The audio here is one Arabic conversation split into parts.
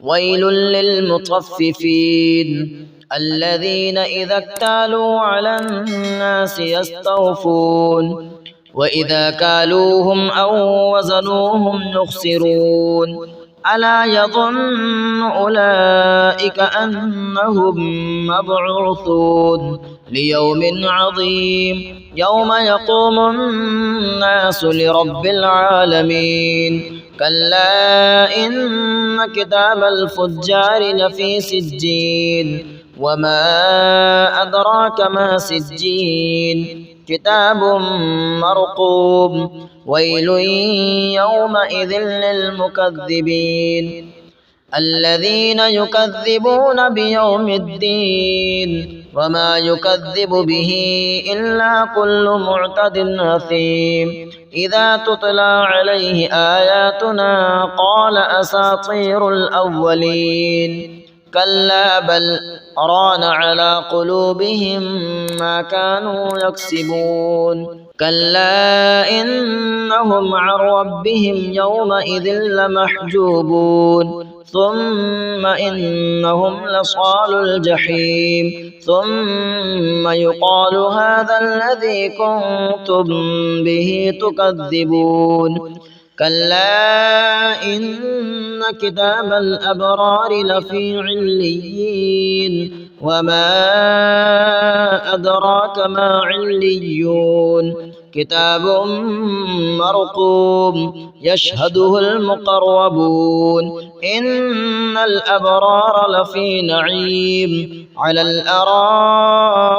ويل للمطففين الذين إذا اكتالوا على الناس يستوفون وإذا كالوهم أو وزنوهم يخسرون ألا يظن أولئك أنهم مبعوثون ليوم عظيم يوم يقوم الناس لرب العالمين كلا إن كتاب الفجار لفي سجين وما أدراك ما سجين كتاب مرقوم ويل يومئذ للمكذبين الذين يكذبون بيوم الدين وما يكذب به إلا كل معتد أثيم إذا تتلى عليه آياتنا قال أساطير الأولين كلا بل ران على قلوبهم ما كانوا يكسبون كلا إنهم عن ربهم يومئذ لمحجوبون ثم إنهم لصال الجحيم ثم يقال هذا الذي كنتم به تكذبون كلا إن كتاب الأبرار لفي عليين وما أدراك ما عليون كتاب مرقوم يشهده المقربون إن الأبرار لفي نعيم على الأرائك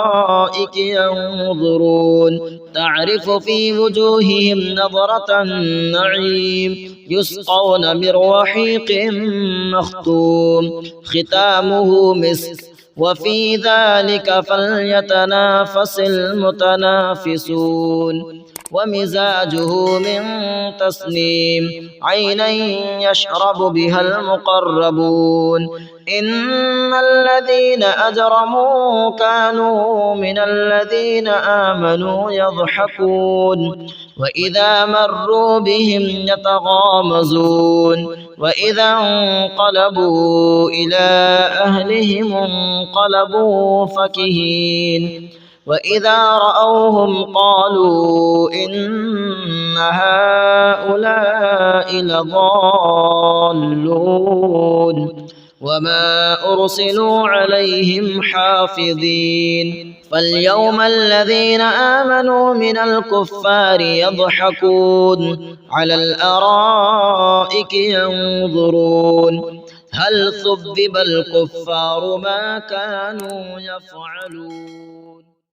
ينظرون تعرف في وجوههم نظرة النعيم يسقون من رحيق مختوم ختامه مسك وفي ذلك فليتنافس المتنافسون ومزاجه من تسنيم عينا يشرب بها المقربون إن الذين أجرموا كانوا من الذين آمنوا يضحكون وإذا مروا بهم يتغامزون وإذا انقلبوا إلى أهلهم انقلبوا فكهين وإذا رأوهم قالوا إن هؤلاء لضالون وما أرسلوا عليهم حافظين فاليوم الذين آمنوا من الكفار يضحكون على الأرائك ينظرون هل ثُبِّبَ الكفار ما كانوا يفعلون.